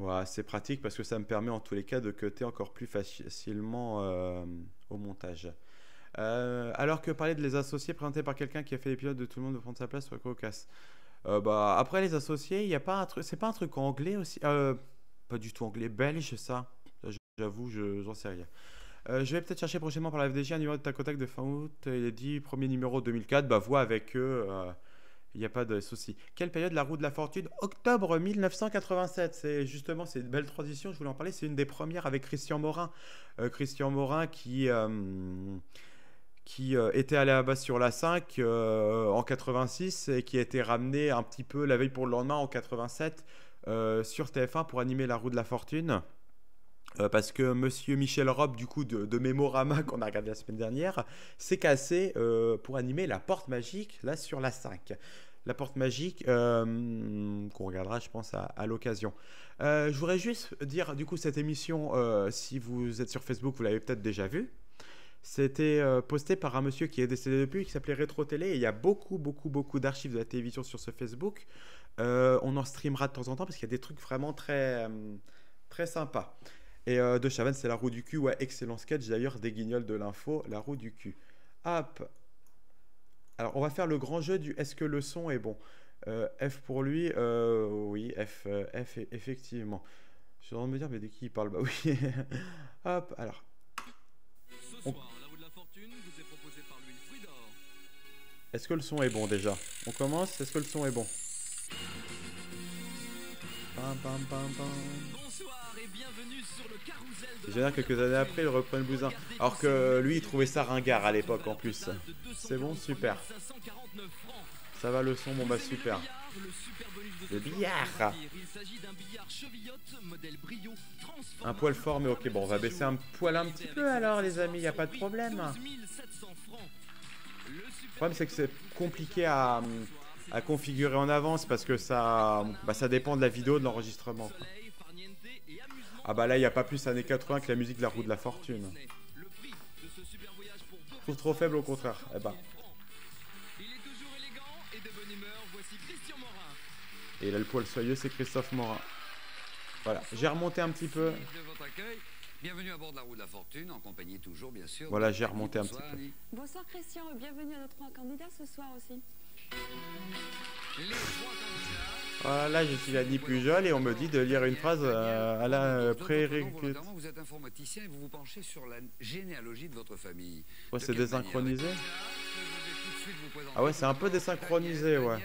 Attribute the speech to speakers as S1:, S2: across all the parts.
S1: Voilà, c'est pratique parce que ça me permet en tous les cas de cutter encore plus facilement au montage. Alors que parler de les associés présentés par quelqu'un qui a fait l'épisode de Tout le monde veut prendre sa place sur le cocasse. Bah, après les associés, il y a pas un truc, c'est pas un truc anglais aussi, pas du tout anglais, belge ça. J'avoue, j'en sais rien. Je vais peut-être chercher prochainement par la FDJ un numéro de tac au tac de fin août. Il est dit premier numéro 2004. Bah, vois avec eux. Il n'y a pas de souci. Quelle période la roue de la fortune? Octobre 1987. C'est une belle transition. Je voulais en parler. C'est une des premières avec Christian Morin. Christian Morin qui était allé à la base sur la 5 en 86 et qui a été ramené un petit peu la veille pour le lendemain en 87 sur TF1 pour animer la roue de la fortune. Parce que monsieur Michel Rob, du coup, de Mémorama, qu'on a regardé la semaine dernière, s'est cassé pour animer la porte magique, là, sur la 5. La porte magique, qu'on regardera, je pense, à l'occasion. Je voudrais juste dire, du coup, cette émission, si vous êtes sur Facebook, vous l'avez peut-être déjà vue. C'était posté par un monsieur qui est décédé depuis, qui s'appelait Rétro Télé. Et il y a beaucoup d'archives de la télévision sur ce Facebook. On en streamera de temps en temps parce qu'il y a des trucs vraiment très sympas. Et De Chavannes, c'est la roue du cul. Ouais, excellent sketch d'ailleurs des Guignols de l'info, la roue du cul. Hop. Alors, on va faire le grand jeu du est-ce que le son est bon. F pour lui, oui, F effectivement. Je suis en train de me dire, mais de qui il parle? Bah oui. Hop, alors. On- Est-ce que le son est bon déjà? On commence. Est-ce que le son est bon? Pam, pam, pam, pam. C'est génial, quelques années après, il reprend le bousin. Alors que lui, il trouvait ça ringard à l'époque en plus. C'est bon, super. Ça va le son, bon bah super. Le billard. Un poil fort, mais ok, bon, on va baisser un poil un petit peu alors, les amis, y a pas de problème. Le problème, c'est que c'est compliqué à configurer en avance parce que ça dépend de la vidéo, de l'enregistrement. Ah bah là, il n'y a pas plus années 80 que la musique de la roue de la fortune. Je trouve trop faible au contraire. Eh bah. Et il a le poil soyeux, c'est Christophe Morin. Voilà, j'ai remonté un petit peu.
S2: Bienvenue à bord de la roue de la fortune, en compagnie toujours, bien sûr.
S1: Voilà, j'ai remonté un petit peu.
S3: Bonsoir Christian, bienvenue à nos 3 candidats ce soir aussi.
S1: Voilà, je suis Annie Pujol et on me dit de lire une phrase à la prérequisite.
S2: Vous êtes informaticien et vous vous penchez sur la généalogie de votre famille.
S1: Ouais, c'est désynchronisé. Ah ouais, c'est un peu désynchronisé, ouais.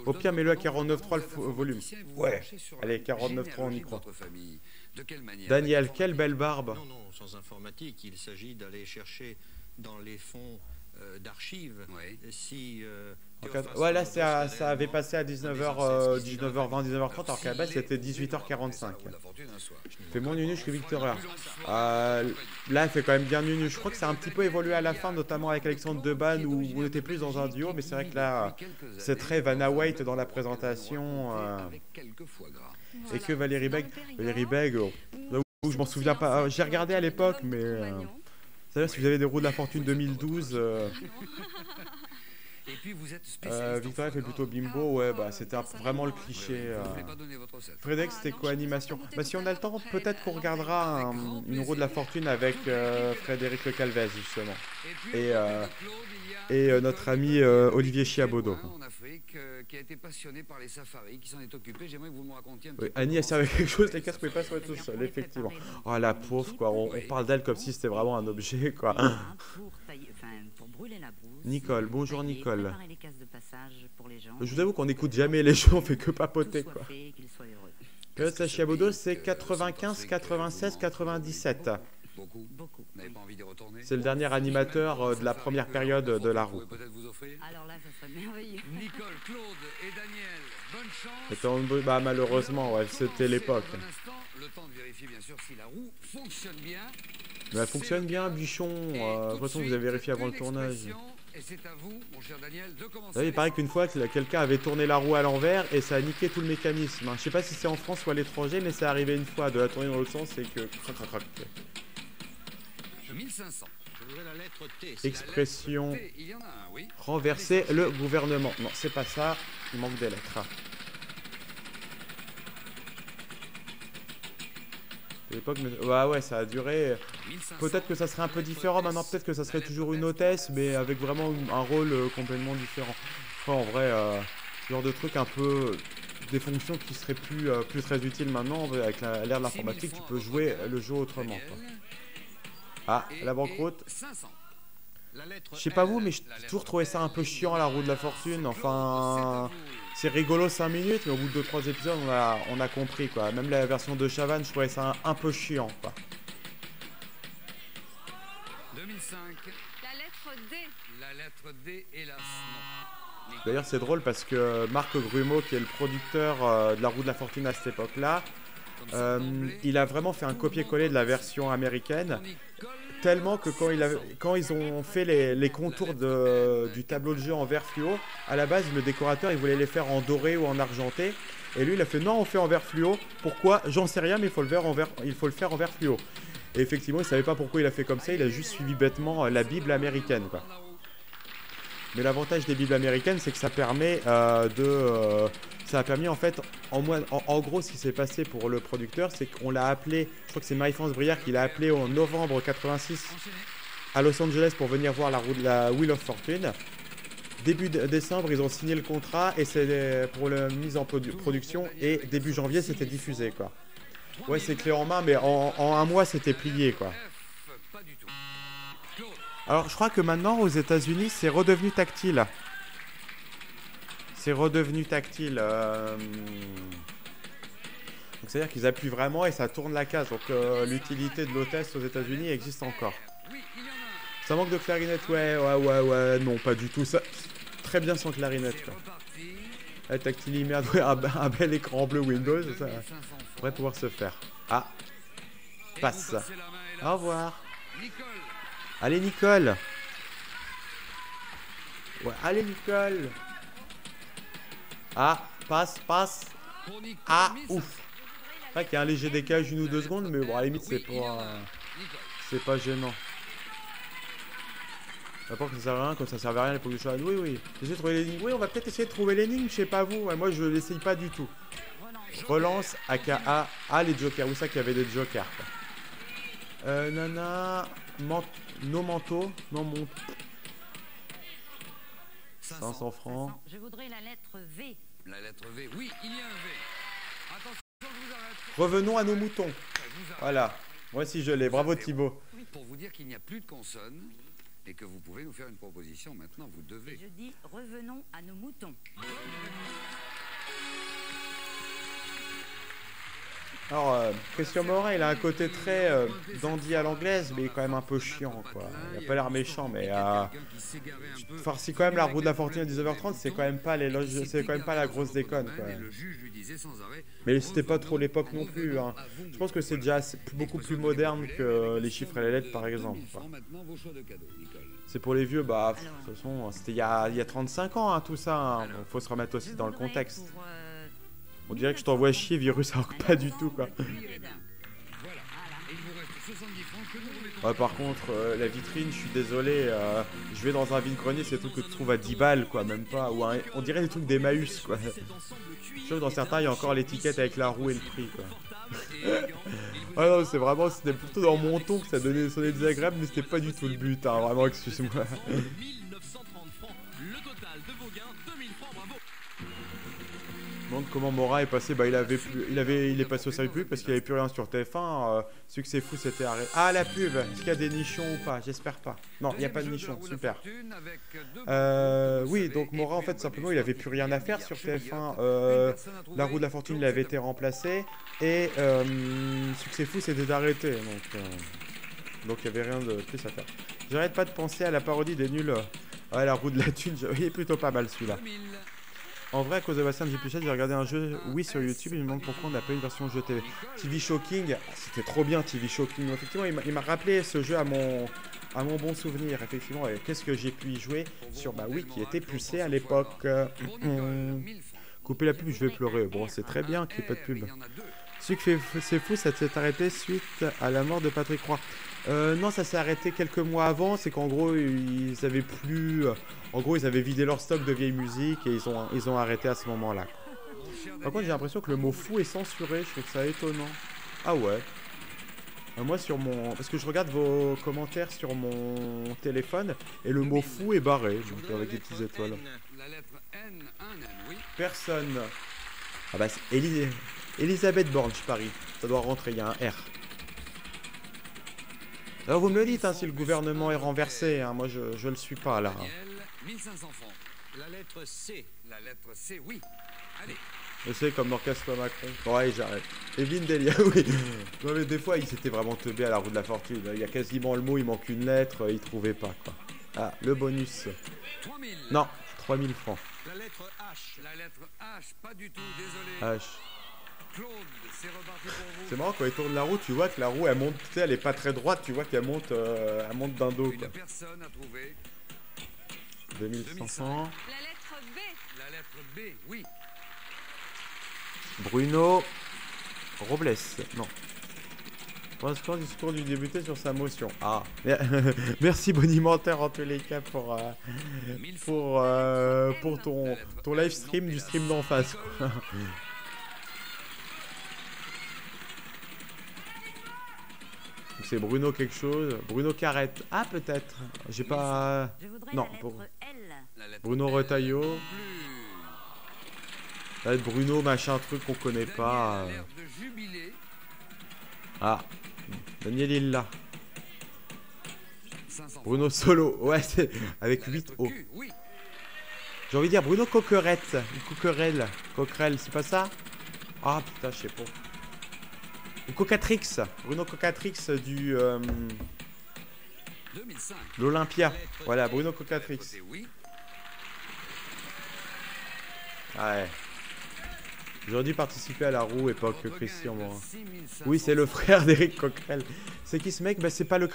S1: Au pire, mets-le à 49.3 le volume. Ouais, allez, 49.3, on y croit. Daniel, quelle belle barbe.
S4: Non, sans informatique, il s'agit d'aller chercher dans les fonds d'archives. Si,
S1: ouais, là, ça avait passé à 19h, 19h20, 19h30, alors qu'à la base, c'était 18h45. Fais mon nunuche que Victoria. Là, elle fait quand même bien nunuche. Je crois que ça a un petit peu évolué à la fin, notamment avec Alexandre Debanne, où on était plus dans un duo, mais c'est vrai que là, c'est très Vanna White dans la présentation. Et que Valérie Beg, je m'en souviens pas. J'ai regardé à l'époque, mais... c'est-à-dire, si vous avez des roues de la fortune 2012... Victoria fait plutôt bimbo, ouais, bah c'était vraiment le cliché. Frédéric, c'était quoi animation? Bah si on a le temps, peut-être qu'on regardera une roue de la fortune avec Frédéric Le Calvez, justement. Et notre ami Olivier Chiabodo. Oui, Annie, elle servait quelque chose, les casques ne pouvaient pas se mettre tout seul, effectivement. Oh la pauvre, quoi, on parle d'elle comme si c'était vraiment un objet, quoi. Nicole, bonjour Nicole. Je vous avoue qu'on n'écoute jamais les gens, on fait que papoter, quoi. Période sa Chiabodo, c'est 95, 96, 97. C'est le dernier animateur de la première période de la roue.
S3: Alors là, ça serait merveilleux.
S2: Nicole, Claude et Daniel, bonne chance.
S1: Bah, malheureusement, ouais, c'était l'époque.
S2: Le temps de vérifier bien sûr si la roue fonctionne bien.
S1: Mais elle fonctionne bien, Bichon. De toute façon, vous avez vérifié avant le tournage.
S2: Et c'est à vous, mon cher Daniel, de commencer.
S1: Là, il paraît qu'une fois, quelqu'un avait tourné la roue à l'envers et ça a niqué tout le mécanisme. Je sais pas si c'est en France ou à l'étranger, mais c'est arrivé une fois de la tourner dans l'autre sens et que...
S2: 1500.
S1: Expression
S2: Il y en a un, oui.
S1: renverser le gouvernement. Non, c'est pas ça. Il manque des lettres. l'époque, ouais, ça a duré. Peut-être que ça serait un peu différent maintenant, peut-être que ça serait toujours une hôtesse, mais avec vraiment un rôle complètement différent. Enfin, en vrai, ce genre de truc un peu. Des fonctions qui seraient plus très utiles maintenant. Avec l'ère de l'informatique, tu peux jouer le jeu autrement, quoi. Ah, la banqueroute. Je sais pas vous, mais j'ai toujours trouvé ça un peu chiant, la roue de la fortune. Enfin, c'est rigolo 5 minutes, mais au bout de 2-3 épisodes, on a compris, quoi. Même la version de Chavannes, je trouvais ça un peu chiant, quoi.
S2: 2005.
S3: La lettre D.
S2: La lettre D, hélas, non.
S1: D'ailleurs, c'est drôle parce que Marc Grumeau, qui est le producteur de la roue de la fortune à cette époque-là, il a vraiment fait un copier-coller de la version américaine. Tellement que quand ils ont fait les contours du tableau de jeu en vert fluo, à la base, le décorateur, il voulait les faire en doré ou en argenté. Et lui, il a fait non, on fait en vert fluo. Pourquoi? J'en sais rien, mais il faut le faire en vert fluo. Et effectivement, il savait pas pourquoi il a fait comme ça. Il a juste suivi bêtement la Bible américaine, quoi. Mais l'avantage des Bibles américaines, c'est que ça permet ça a permis en fait, en gros, ce qui s'est passé pour le producteur, c'est qu'on l'a appelé, je crois que c'est Marie-France Brière qui l'a appelé en novembre 86 à Los Angeles pour venir voir la Wheel of Fortune. Début décembre, ils ont signé le contrat et c'est pour la mise en production. Et début janvier, c'était diffusé, quoi. Ouais, c'est clé en main, mais en un mois, c'était plié, quoi. Alors, je crois que maintenant, aux États-Unis, c'est redevenu tactile. C'est redevenu tactile. Donc, c'est-à-dire qu'ils appuient vraiment et ça tourne la case. Donc, l'utilité de l'hôtesse aux États-Unis existe encore. Ça manque de clarinette, ouais, non, pas du tout. Ça, très bien sans clarinette, quoi. La tactile, merde, ouais, un bel écran bleu Windows, ça pourrait pouvoir se faire. Ah, passe. Au revoir. Allez, Nicole. Ouais, allez, Nicole. Ah, passe. Ah, ouf. C'est vrai qu'il y a un léger décalage, 1 ou 2 secondes, mais bon, à la limite, c'est pas gênant. D'abord que ça sert à rien, comme ça servait à rien à l'époque du choix. Oui. J'essaie de trouver l'énigme. Oui, on va peut-être essayer de trouver l'énigme, je sais pas vous. Ouais, moi, je l'essaye pas du tout. Relance, AKA. Ah, les jokers. Où ça qu'il y avait des jokers, quoi. Nana. Nos manteaux. Non, mon. 500 francs.
S5: Je voudrais la lettre V.
S2: La lettre V, oui, il y a un V. Attention, je vous arrête.
S1: Revenons à nos moutons. Voilà. Moi aussi, je l'ai. Bravo, Thibaut.
S2: Pour vous dire qu'il n'y a plus de consonnes et que vous pouvez nous faire une proposition maintenant, vous devez.
S5: Je dis revenons à nos moutons.
S1: Alors, Christian Morin, il a un côté très dandy à l'anglaise, mais il est quand même un peu chiant, quoi. Il a pas l'air méchant, mais farci quand même la roue de la fortune à 19h30, c'est quand même pas la grosse déconne, quoi. Mais c'était pas trop l'époque non plus, hein. Je pense que c'est déjà beaucoup plus moderne que les chiffres et les lettres, par exemple, quoi. C'est pour les vieux, bah, de toute façon, c'était il y a 35 ans, hein, tout ça, hein. Faut se remettre aussi dans le contexte. On dirait que je t'envoie chier, virus, alors que pas du tout, quoi. Ouais, par contre, la vitrine, je suis désolé, je vais dans un vide-grenier, c'est tout que tu trouves à 10 balles, quoi, même pas. Ou on dirait des trucs d'Emmaüs, quoi. Je trouve que dans certains, il y a encore l'étiquette avec la roue et le prix, quoi. Ah non, c'était plutôt dans mon ton que ça sonnait désagréable, mais c'était pas du tout le but, hein, vraiment, excuse-moi. Je me demande comment Morin est passé, bah il est passé au service public parce qu'il avait plus rien sur TF1, Succès Fou c'était arrêté. Ah, la pub, est-ce qu'il y a des nichons ou pas? J'espère pas. Non, il n'y a pas de nichons, super. Oui, donc Morin en fait simplement il avait plus rien à faire sur TF1, la roue de la fortune il avait été remplacée et Succès Fou c'était arrêté, donc il n'y avait rien de plus à faire. J'arrête pas de penser à la parodie des nuls. Ouais, la roue de la thune, il est plutôt pas mal celui-là. En vrai, à cause de Bastien J+7, j'ai regardé un jeu sur YouTube et je me demande pourquoi on n'a pas une version jeu TV. TV Shocking, c'était trop bien TV Shocking. Effectivement, il m'a rappelé ce jeu à mon bon souvenir. Effectivement, qu'est-ce que j'ai pu y jouer sur ma Wii qui était pucée à l'époque. Couper la pub, je vais pleurer. Bon, c'est très bien qu'il n'y ait pas de pub. C'est fou, ça s'est arrêté suite à la mort de Patrick Roy. Non, ça s'est arrêté quelques mois avant. C'est qu'en gros, ils avaient plus. En gros, ils avaient vidé leur stock de vieilles musiques et ils ont arrêté à ce moment-là. Par contre, j'ai l'impression que le mot fou est censuré. Je trouve ça étonnant. Ah ouais. Moi sur mon... Parce que je regarde vos commentaires sur mon téléphone et le mot fou est barré, donc avec des petites étoiles.
S2: La lettre N, un N, oui.
S1: Personne. Ah bah c'est Elisabeth Borne, je parie. Ça doit rentrer, il y a un R. Alors vous me le dites hein, si le gouvernement est renversé, hein, moi je le suis pas là.
S2: Daniel, 1500 francs.
S4: La lettre C.
S2: La lettre C, oui. Allez.
S1: Je sais comme Casse-toi Macron. Bon allez j'arrête. Evelyne Delia, oui. Non mais des fois il s'était vraiment teubé à la roue de la fortune. Il y a quasiment le mot, il manque une lettre, il trouvait pas quoi. Ah, le bonus.
S2: 3000.
S1: Non, 3000 francs.
S4: La lettre H.
S2: La lettre H, pas du tout, désolé.
S1: H.
S2: Claude, c'est reparti pour vous.
S1: C'est marrant quand il tourne la roue, tu vois que la roue elle monte, tu sais, elle est pas très droite, tu vois qu'elle monte, d'un dos quoi.
S2: Une personne a trouvé
S1: 2500.
S3: La lettre B.
S2: la lettre B, oui.
S1: Bruno Robles. Non. Pour l'instant, discours du débuté sur sa motion. Ah. Merci Bonimentaire en tous les cas pour ton live stream du stream d'en face. C'est Bruno quelque chose. Bruno Carrette. Ah peut-être. J'ai pas...
S5: Je voudrais
S1: Non,
S5: la lettre
S1: pour-
S5: L.
S2: La lettre
S1: Bruno
S2: L,
S1: Retailleau.
S2: plus.
S1: Ça va être Bruno machin truc qu'on connaît
S2: Daniel
S1: pas.
S2: a l'air de jubiler.
S1: Ah. Daniel il là.
S2: 500
S1: Bruno Solo. Ouais c'est avec
S2: La
S1: 8
S2: lettre
S1: O.
S2: Q, oui.
S1: J'ai envie de dire Bruno Coquerette. Ou Coquerel. Coquerel, c'est pas ça? Ah putain, je sais pas. Ou Cocatrix. Bruno Cocatrix du...
S2: 2005.
S1: l'Olympia. Voilà, Bruno
S2: La lettre
S1: Cocatrix.
S2: T, oui.
S1: Ah ouais. J'aurais dû participer à la roue époque
S2: Votre
S1: Christian
S2: gain est de
S1: Morin.
S2: 6500
S1: Oui, c'est le frère d'Éric Coquerel. C'est qui ce mec? Bah c'est pas le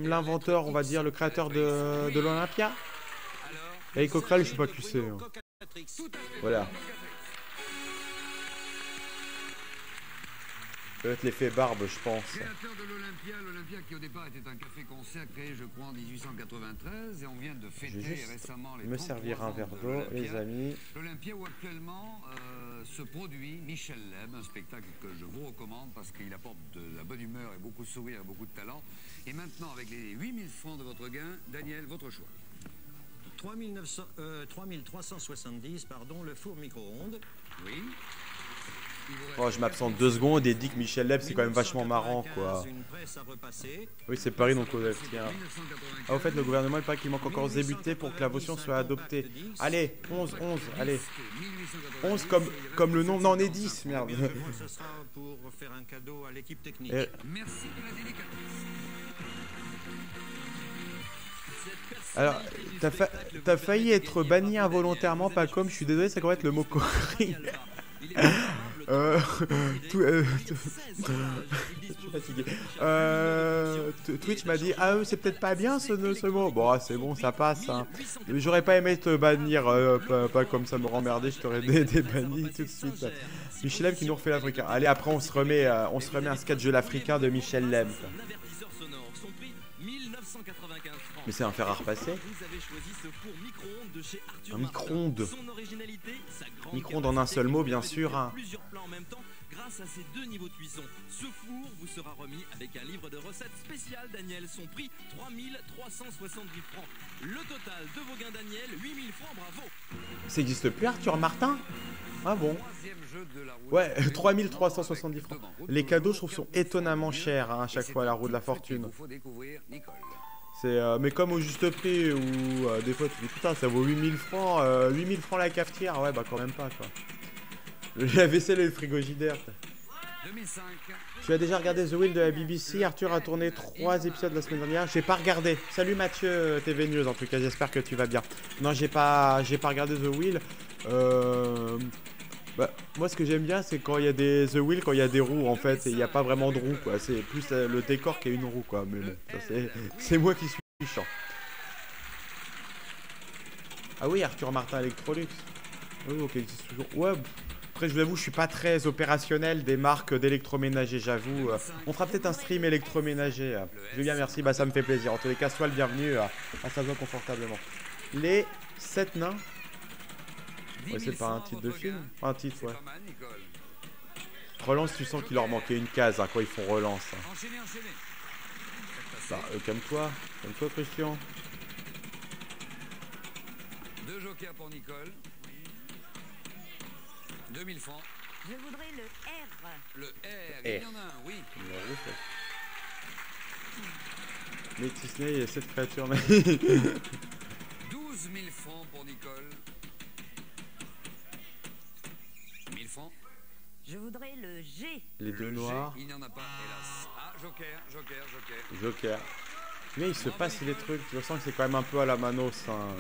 S1: l'inventeur, on va dire, le créateur de l'Olympia.
S2: Alors,
S1: Eric Coquerel, je sais pas qui c'est. Hein.
S4: Cocatrix.
S2: tout à fait.
S1: Voilà. Peut-être l'effet barbe, je pense.
S2: Créateur de l'Olympia qui au départ était un café-concert créé, je crois, en 1893, et on vient de
S1: Je
S2: fêter
S1: vais juste
S2: récemment les
S1: me
S2: 33
S1: servir un
S2: ans
S1: verre
S2: de
S1: d'eau,
S2: l'Olympia.
S1: les amis.
S2: L'Olympia où actuellement se produit Michel Leb, un spectacle que je vous recommande parce qu'il apporte de la bonne humeur et beaucoup de sourire et beaucoup de talent. Et maintenant, avec les 8000 francs de votre gain, Daniel, votre choix.
S4: 3370, pardon, le four micro-ondes.
S2: Oui. Il vous reste
S1: Oh, je m'absente 2 secondes et dis que Michel Leb c'est quand même vachement marrant quoi.
S4: Une presse à repasser.
S1: Oui, c'est Paris donc Odef, tiens.
S2: 1995.
S1: Ah, au fait, le gouvernement il paraît qu'il manque encore Zébuté pour que la motion soit adoptée. Allez, 11, allez. 11 comme le nom. Non, on est 10, merde.
S4: Ce sera pour faire un cadeau à l'équipe technique.
S1: Et-
S2: Merci de la délicatesse.
S1: alors, t'as failli être banni involontairement, pas comme, je suis désolé, ça commence à être le mot coquerie. Je suis fatigué. Twitch m'a dit ah c'est peut-être pas bien ce mot. Bon ah, c'est bon ça passe. Hein. J'aurais pas aimé te bannir pas comme ça me remmerder. Je t'aurais débanni tout de suite. Michel Leb qui nous refait l'Africain. Allez après on se remet un sketch de l'Africain de Michel Leb. Quoi. Mais c'est un fer à repasser. Un micro-ondes. Micro-ondes en un seul mot, bien sûr. Hein.
S6: Grâce à ces 2 niveaux de cuisson, ce four vous sera remis avec un livre de recettes spécial Daniel. Son prix 3370 francs. Le total de vos gains Daniel, 8000 francs, bravo.
S1: Ça existe plus Arthur Martin? Ah bon?
S2: Troisième jeu de la roue.
S1: Ouais, 3370 francs. Les cadeaux, je trouve, sont étonnamment chers hein, à chaque fois à la roue de la fortune.
S2: Il faut découvrir Nicole.
S1: C'est mais comme au juste prix ou des fois tu dis putain ça vaut 8000 francs, 8000 francs la cafetière, ouais bah quand même pas quoi. La vaisselle et le frigidaire.
S2: 2005.
S1: Tu as déjà regardé The Wheel de la BBC? Arthur a tourné 3 épisodes la semaine dernière. J'ai pas regardé. Salut Mathieu TV News en tout cas, j'espère que tu vas bien. Non j'ai pas regardé The Wheel. Bah, moi ce que j'aime bien c'est quand il y a des The Wheel, quand il y a des roues en fait et il n'y a pas vraiment de roues quoi. C'est plus le décor qui a une roue quoi. Mais bon, c'est moi qui suis chiant. Ah oui, Arthur Martin Electrolux. Oui, ok, existe toujours. Ouais. Après, je vous avoue, je suis pas très opérationnel des marques d'électroménager, j'avoue. On fera peut-être un stream électroménager. Julien, merci, bah ça me fait plaisir. En tous les cas, sois le bienvenu à s'asseoir confortablement. Les 7 nains. Ouais, c'est pas un titre de film. Un titre, ouais.
S2: Pas mal, Nicole.
S1: Relance, tu sens qu'il leur manquait une case hein, quand ils font relance. Hein.
S2: Enchaînez, enchaînez.
S1: Bah, calme-toi. Calme-toi, Christian.
S2: 2 jokers pour Nicole. 2000 francs.
S5: Je voudrais le R.
S2: Le R,
S1: R.
S2: il y en a un, oui.
S1: Mais Disney, il y a cette créature. Mais...
S2: 12 000 francs pour Nicole. 1000 francs.
S5: Je voudrais le G.
S1: Les deux
S2: Le G,
S1: noirs.
S2: il n'y en a pas, hélas. Ah, joker, joker, joker.
S1: Joker. Mais il se passe des trucs. Je sens que c'est quand même un peu à la Manos. Hein.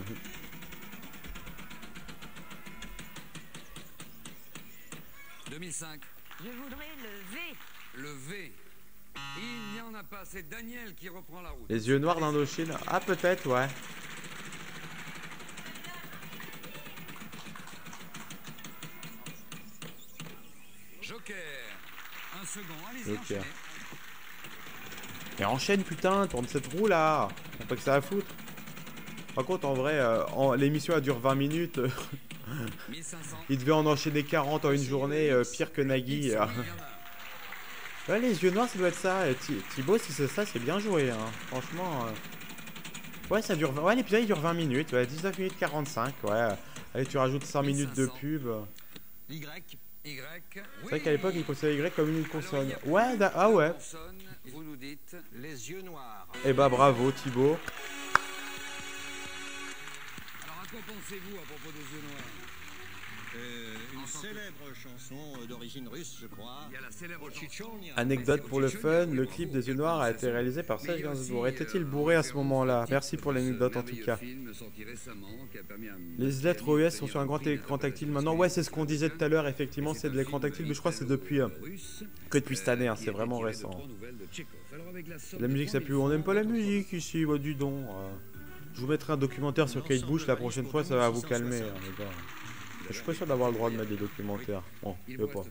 S2: 2005.
S5: Je voudrais le V.
S2: Le V. Il n'y en a pas, c'est Daniel qui reprend la route.
S1: Les yeux noirs d'Indochine. Ah, peut-être, ouais.
S2: Joker. Un second, allez-y,
S1: Joker.
S2: enchaînez.
S1: Et enchaîne, putain, tourne cette roue là. On pas que ça à foutre. Par contre, en vrai, l'émission elle dure 20 minutes.
S2: 1500.
S1: Il devait en enchaîner 40 en une journée, pire que Nagui.
S2: Il y en a.
S1: Ouais, les yeux noirs, ça doit être ça. Et Thibaut, si c'est ça, c'est bien joué. Hein. Franchement. Ouais, ça dure. Ouais, l'épisode il dure 20 minutes. Ouais, 19 minutes 45. Ouais. Allez, tu rajoutes 5 minutes de
S2: 1500.
S1: pub.
S4: Y.
S2: Y.
S1: C'est vrai qu'à l'époque, il considérait Y comme une consonne.
S2: Alors, il y a
S1: Ouais,
S2: plein
S1: ah
S2: de
S1: ouais.
S2: consonnes, vous nous dites.
S4: Les yeux noirs.
S1: Eh bah, bravo, Thibaut.
S2: Alors, à quoi pensez-vous à propos des yeux noirs?
S4: Une célèbre chanson d'origine russe, je crois.
S2: Il y a la célèbre chanson.
S4: Chichonia.
S1: Anecdote pour le fun, le clip des yeux noirs a été réalisé par Serge Gainsbourg. Était-il bourré à ce moment-là? Merci pour l'anecdote en tout cas. Les lettres OS sont sur un grand écran tactile maintenant. Ouais, c'est ce qu'on disait tout à l'heure, effectivement, c'est de l'écran tactile, mais je crois que c'est depuis que depuis cette année, hein, c'est vraiment récent. La musique, ça pue. On n'aime pas la musique ici, ouais, du don. Je vous mettrai un documentaire sur Kate Bush la prochaine fois, ça va vous calmer, hein, les gars. Je suis pas sûr d'avoir le droit de mettre des documentaires. Bon, je veux pas.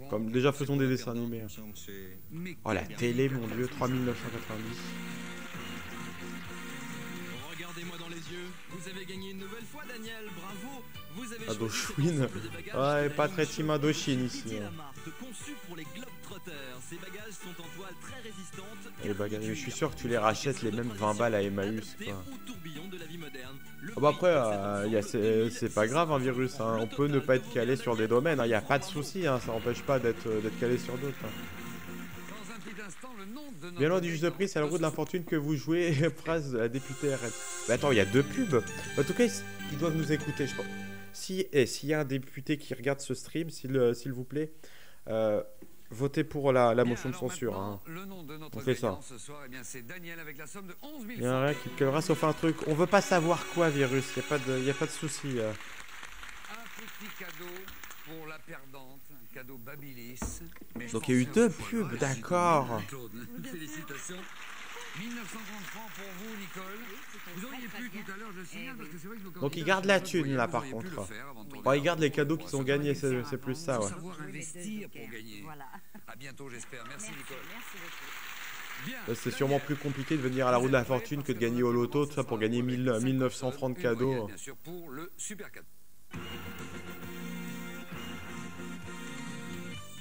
S1: Comme déjà faisons des dessins animés. Hein. Oh la télé, mon dieu, 3990.
S6: Regardez-moi dans les yeux. Vous avez gagné une nouvelle fois, Daniel. Bravo. Vous avez
S1: Indochine. Ouais, pas très team Indochine ici.
S6: C'était
S1: Hein.
S6: la marque conçue pour les Globetrotters. Ces bagages sont en toile très résistante.
S1: Les bagages, je suis sûr que tu les rachètes les mêmes 20 balles à Emmaüs. Quoi.
S6: Au tourbillon de la vie moderne. Le
S1: Ah bah après, c'est pas grave un virus. Hein. On peut ne pas être calé sur des domaines. Il n'y a pas de souci. Hein. Ça n'empêche pas d'être calé sur d'autres. Hein.
S2: Dans un petit instant, le nom de notre
S1: Bien loin du juste de prix, c'est la roue de l'infortune que vous jouez. Phrase de la députée RN. Mais attends, il y a 2 pubs. En tout cas, ils doivent nous écouter, je pense. S'il y a un député qui regarde ce stream, s'il vous plaît, votez pour la motion de censure. Hein.
S2: Le nom de notre
S1: On fait ça.
S2: gagnant ce soir, eh bien, c'est Daniel avec la somme de 11 000
S1: Il y a rien qui calera sauf un truc. On veut pas savoir quoi, virus. Il n'y a pas de souci.
S2: Un petit cadeau pour la perdante, un cadeau Babilis. Mais je
S1: Donc il y a eu
S2: pense
S1: 2
S2: que c'est
S1: pubs,
S2: pas
S1: d'accord.
S2: grave, Claude. Félicitations. 1930 francs pour vous, Nicole. Vous auriez pu tout à l'heure, je signale, parce que c'est vrai que nos
S1: Donc il
S2: candidats
S1: garde la
S2: sont
S1: thune là
S2: vous
S1: par
S2: auriez pu
S1: contre.
S2: le faire avant de
S1: Bon, il
S2: regarder.
S1: garde les cadeaux qui sont gagnés, c'est plus ça, ouais.
S2: Savoir investir pour gagner.
S5: Voilà.
S2: À bientôt, j'espère. Merci, Nicole.
S5: Merci beaucoup.
S2: Bien.
S1: C'est sûrement plus compliqué de venir à la roue de la fortune que de gagner au loto, tout ça pour gagner 1900 francs de cadeaux.
S2: Bien sûr, pour le super cadeau.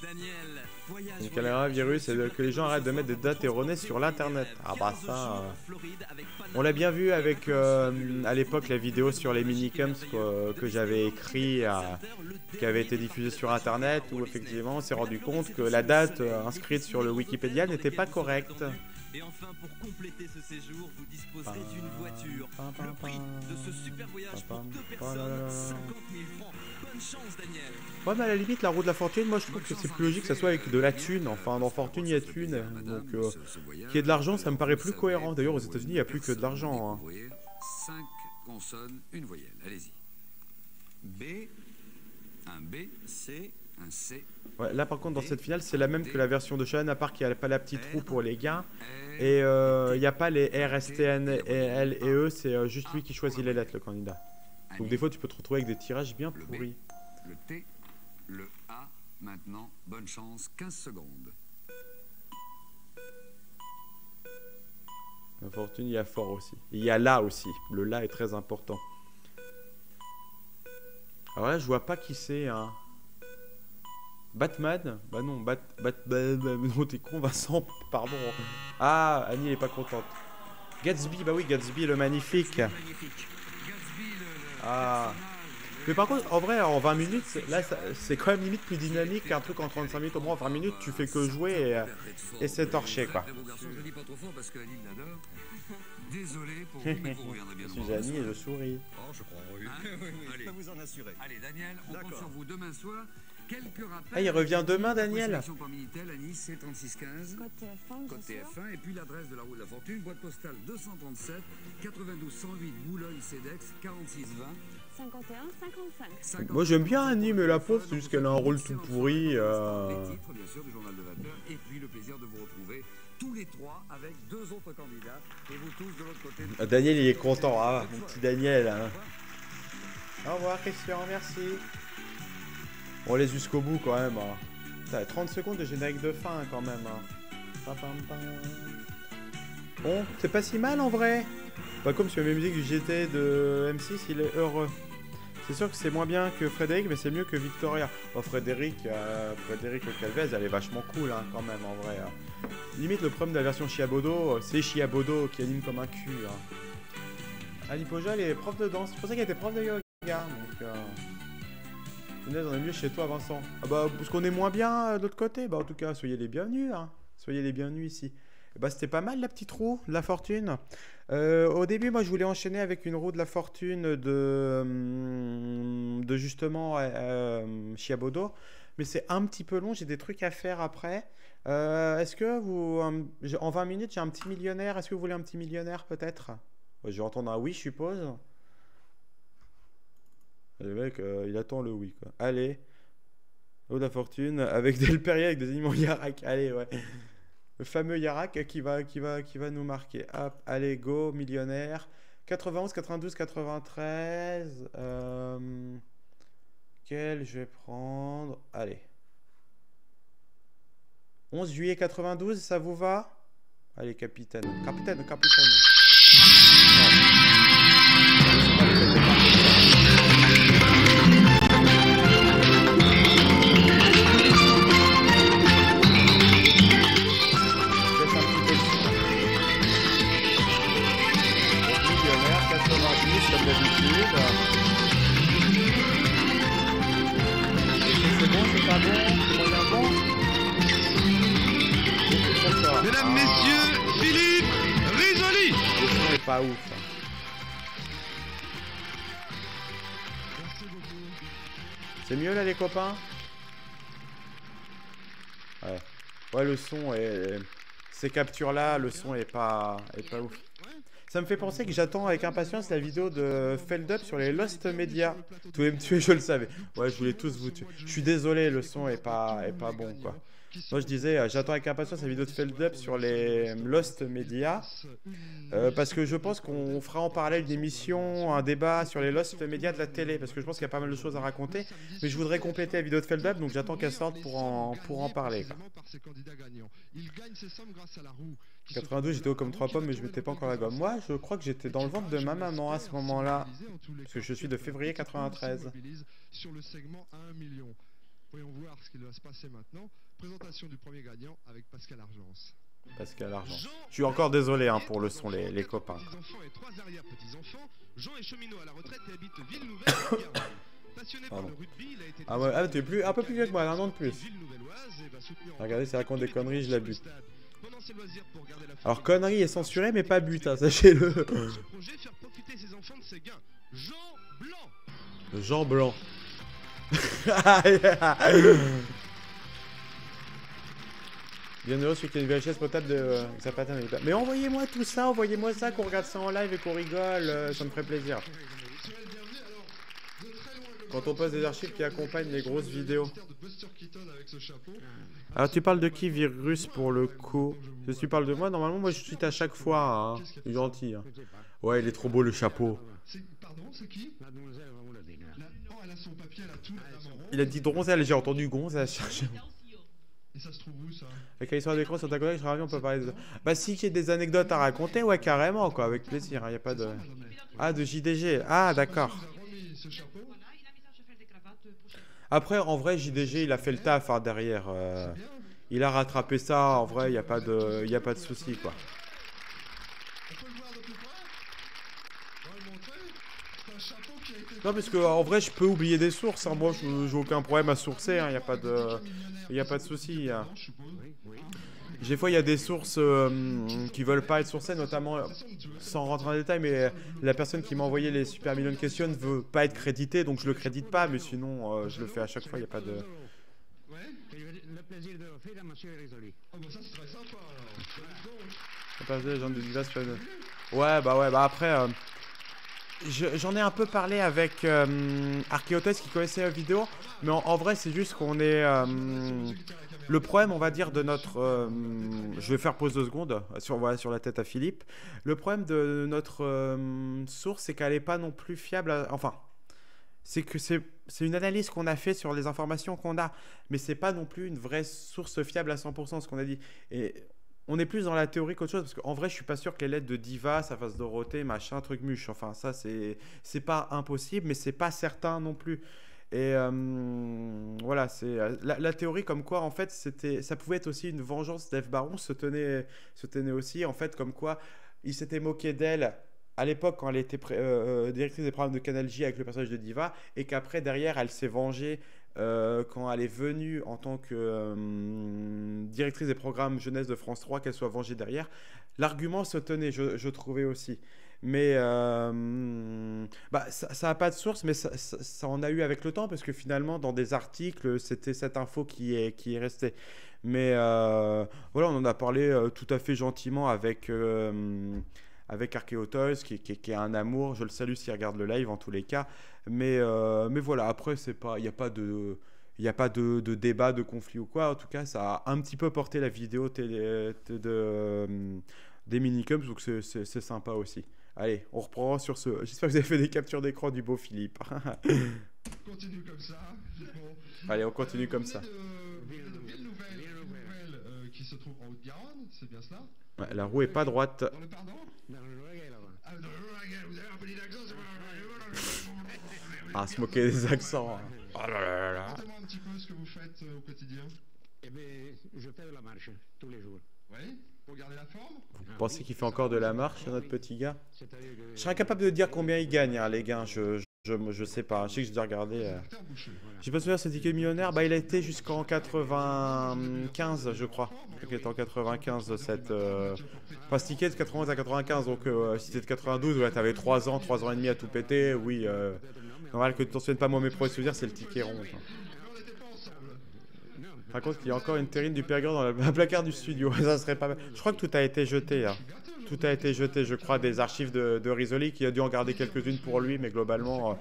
S6: Daniel, voyage.
S1: Donc un virus, c'est que les gens arrêtent de mettre des dates erronées sur l'internet. Ah bah ça... On l'a bien vu avec à l'époque la vidéo sur les minicums que j'avais écrit, qui avait été diffusée sur internet, où effectivement on s'est rendu compte que la date inscrite sur le Wikipédia n'était pas correcte.
S6: Et enfin, pour compléter ce séjour, vous disposerez d'une voiture. Le prix de ce super voyage pour 2 personnes, 50 000 francs. Bonne chance, Daniel.
S1: Ouais, mais à la limite, la roue de la fortune, moi je trouve que c'est plus logique que ça soit avec de la thune. Enfin, dans fortune, il y a thune. Donc, qu'il y ait de l'argent, ça me paraît plus cohérent. D'ailleurs, aux États-Unis, il n'y a plus que de l'argent. Hein.
S2: 5 consonnes, une voyelle. Allez-y.
S4: B.
S2: Un B,
S4: C.
S2: un C,
S1: Ouais, là, par contre, dans cette finale, c'est la même que la version de Shannon, à part qu'il n'y a pas la petite roue pour les gars.
S2: R,
S1: Et il n'y a pas les R, S, T, N, L et E, c'est juste lui qui choisit les lettres, le candidat. Donc des fois, tu peux te retrouver avec des tirages bien
S2: le B,
S1: pourris.
S2: le T, le A. Maintenant, bonne chance, 15 secondes.
S1: La fortune, il y a fort aussi. Et il y a là aussi. Le là est très important. Alors là, je vois pas qui c'est. Hein. Batman? Bah non, non, t'es con, Vincent, pardon. Ah, Annie, elle est pas contente. Gatsby, bah oui, Gatsby le magnifique.
S2: Magnifique. Gatsby,
S1: Ah.
S2: personnage,
S1: Mais par contre, en vrai, en 20 minutes, là, c'est quand même limite plus dynamique qu'un truc en 35 minutes. Au moins, en 20 minutes, tu fais que jouer et c'est torché, quoi.
S2: Très beau garçon, je le dis pas trop fort parce que Aline l'adore. Désolé pour vous, mais vous reviendrez bien
S1: Je
S2: nous
S1: suis
S2: voir.
S1: Annie et je souris.
S4: Oh, je crois, oui.
S2: Hein
S4: Je peux vous en assurer.
S2: Allez, Daniel, on compte sur vous demain soir. Quelques rappels.
S1: Ah, il revient demain, Daniel.
S2: Sélection par Minitel à Nice, c'est 3615.
S3: Code TF1,
S2: Code
S3: ce soir.
S2: TF1 et puis l'adresse de la route de la fortune, boîte postale 237 92 108 Boulogne CEDEX 46 20
S3: 51, 55.
S1: Moi, j'aime bien Annie, mais la pauvre, c'est juste qu'elle a un rôle tout pourri.
S2: Les titres, bien sûr, du journal de 20h et puis le plaisir de vous retrouver tous les trois avec deux autres candidats et vous tous de l'autre côté.
S1: Ah, Daniel, il est content. Ah, mon petit Daniel. Hein. Au revoir, Christian, merci. On laisse jusqu'au bout quand même. Hein. Putain, 30 secondes de générique de fin quand même. Hein. Pam, pam, pam. Bon, c'est pas si mal en vrai. Pas comme sur la musique du GT de M6, il est heureux. C'est sûr que c'est moins bien que Frédéric, mais c'est mieux que Victoria. Oh, Frédéric Calvez, elle est vachement cool hein, quand même en vrai. Hein. Limite le problème de la version Chiabodo, c'est Chiabodo qui anime comme un cul. Hein. Annie Poja, elle est prof de danse. Je pensais qu'elle était prof de yoga. Donc, punaise, on est mieux chez toi, Vincent. Ah bah, parce qu'on est moins bien de l'autre côté. Bah, en tout cas, soyez les bienvenus. Hein. Soyez les bienvenus ici. Et bah, c'était pas mal la petite roue de la fortune. Au début, moi, je voulais enchaîner avec une roue de la fortune de justement Chiabodo. Mais c'est un petit peu long. J'ai des trucs à faire après. Est-ce que vous... en 20 minutes, j'ai un petit millionnaire. Est-ce que vous voulez un petit millionnaire, peut-être? Je vais entendre un oui, je suppose. Le mec, il attend le oui, quoi. Allez. Eau de la fortune avec Del Perrier, avec des animaux Yarak. Allez, ouais. Le fameux Yarak qui va nous marquer. Hop, allez, go, millionnaire. 91, 92, 93. Quel je vais prendre? Allez. 11 juillet 92, ça vous va? Allez, capitaine. Capitaine. Comme d'habitude. C'est bon, c'est pas bon, c'est moyen bon.
S6: Mesdames, messieurs, Philippe Risoli.
S1: Le son est pas ouf. C'est mieux là les copains? Ouais. Ouais, le son est... Ces captures là, le son est pas ouf. Ça me fait penser que j'attends avec impatience la vidéo de Feldup sur les Lost Media. Vous voulez me tuer, je le savais. Ouais, je voulais tous vous tuer. Je suis désolé, le son est pas bon, quoi. Moi, je disais, j'attends avec impatience la vidéo de Feldup sur les Lost Media. Parce que je pense qu'on fera en parallèle une émission, un débat sur les Lost Media de la télé. Parce que je pense qu'il y a pas mal de choses à raconter. Mais je voudrais compléter la vidéo de Feldup, donc j'attends qu'elle sorte pour en parler, quoi. 92, j'étais haut comme 3 pommes, mais je mettais pas encore la gomme. Moi, je crois que j'étais dans le ventre de ma maman à ce moment-là. Parce que je suis de février 93.
S7: Sur le segment à 1 million. Voyons voir ce qui va se passer maintenant. Présentation du premier gagnant avec Pascal Argence.
S1: Pascal Argence. Je suis encore désolé hein, pour le son, les copains.
S7: Petits-enfants et 3 arrière-petits-enfants. Jean est cheminot à la retraite et habite Ville-Nouvelle. Passionné par le rugby, il a été...
S1: Ah ouais, t'es un peu plus vieux que moi, un an de plus. Regardez, ça raconte des conneries, je la bute. Alors, conneries est censuré, mais pas but, hein, sachez-le.
S7: projet, faire profiter ses enfants de ses gains. Jean Blanc.
S1: Jean Blanc. Bien heureux celui qui a une VHS potable de Zapata. Mais envoyez-moi tout ça, envoyez-moi ça, qu'on regarde ça en live et qu'on rigole, ça me ferait plaisir. Quand on poste des archives qui accompagnent les grosses vidéos. Alors tu parles de qui, Virus, pour le coup? Si tu parles de moi, normalement moi je suis à chaque fois, hein. Il est gentil. Hein. Ouais, il est trop beau le chapeau.
S7: Pardon, c'est qui? Elle a son papier, elle a tout,
S1: il a dit Dronzelle, j'ai entendu Gonzelle.
S7: Et ça se trouve où ça?
S1: Avec l'histoire d'écran sur ta collègue, je ravi, on peut parler de... Bah si j'ai des anecdotes à raconter, ouais carrément quoi, avec plaisir, hein, y a pas de... Ah, de JDG, ah d'accord. Après, en vrai, JDG, il a fait le taf hein, derrière.
S7: C'est bien.
S1: Il a rattrapé ça. En vrai, il n'y a pas de souci, quoi.
S7: On peut le voir de plus près? On va le montrer. C'est un chapeau qui a été
S1: Non, parce que en vrai, je peux oublier des sources. Hein. Moi, j'ai aucun problème à sourcer. Il n'y a pas de souci. Hein.
S7: je suppose.
S1: Des fois, il y a des sources qui veulent pas être sourcées, notamment, sans rentrer en détail, mais la personne qui m'a envoyé les super millions de questions ne veut pas être créditée, donc je le crédite pas, mais sinon, je le fais à chaque fois, il n'y a pas de...
S7: Ouais.
S8: Le plaisir de l'offrir à monsieur Risoli.
S7: Ah bah ça c'est très sympa alors. Let's go.
S1: Ça passe des gens de Divas, ouais, bah après, j'en ai un peu parlé avec Archéotes qui connaissait la vidéo, mais en vrai, c'est juste qu'on est... le problème, on va dire, de notre... je vais faire pause 2 secondes voilà, sur la tête à Philippe. Le problème de notre source, c'est qu'elle n'est pas non plus fiable. Enfin, c'est que c'est une analyse qu'on a fait sur les informations qu'on a, mais c'est pas non plus une vraie source fiable à 100%, ce qu'on a dit. Et on est plus dans la théorie qu'autre chose, parce qu'en vrai, je suis pas sûr que les lettres de Diva, ça fasse Dorothée, machin, truc muche. Enfin, ça, c'est pas impossible, mais c'est pas certain non plus. Et voilà, c'est la théorie comme quoi en fait ça pouvait être aussi une vengeance d'Eve Baron se tenait aussi en fait comme quoi il s'était moqué d'elle à l'époque quand elle était directrice des programmes de Canal J avec le personnage de Diva et qu'après derrière elle s'est vengée quand elle est venue en tant que directrice des programmes jeunesse de France 3 qu'elle soit vengée derrière. L'argument se tenait, je trouvais aussi. Mais ça n'a pas de source, mais ça en a eu avec le temps, parce que finalement, dans des articles, c'était cette info qui est restée. Mais voilà, on en a parlé tout à fait gentiment avec Archéotoys, qui est un amour. Je le salue s'il regarde le live, en tous les cas. Mais voilà, après, il n'y a pas de... Il n'y a pas de débat, de conflit ou quoi. En tout cas, ça a un petit peu porté la vidéo des minicums, donc c'est sympa aussi. Allez, on reprend sur ce... J'espère que vous avez fait des captures d'écran du beau Philippe.
S7: Continue comme ça. Bon.
S1: Allez, on continue comme ça.
S7: Ville Nouvelle qui se trouve en Haute-Garonne, c'est bien cela?
S1: Ouais, la roue est pas droite.
S7: Dans le pardon?
S8: Dans le reggae, là-bas.
S7: Ah, dans le reggae, vous avez un petit accent, c'est
S1: Ah, se moquer des accents. Oh là là là.
S7: Racontez-moi un petit peu ce que vous faites au quotidien.
S8: Eh bien, je fais de la marche tous les jours.
S7: Oui, pour garder la forme?
S1: Vous pensez qu'il fait encore de la marche, notre petit gars?
S8: C'est-à-dire que...
S1: Je serais incapable de dire combien il gagne, hein, les gars. Je sais pas. Je sais que je dois regarder. J'ai pas souvenir de ce ticket millionnaire. Bah, il a été jusqu'en 95, je crois. Il était en 95, cette. Enfin, ce ticket de 91 à 95. Donc, si c'était de 92, ouais, t'avais 3 ans et demi à tout péter. Oui. Normal que tu t'en souviennes pas, moi, mes premiers souvenirs, c'est le ticket rond. Par contre, il y a encore une terrine du Périgord dans le placard du studio. Ça serait pas mal. Je crois que tout a été jeté. Hein. Tout a été jeté, je crois, des archives de Risoli, qui a dû en garder quelques-unes pour lui, mais globalement,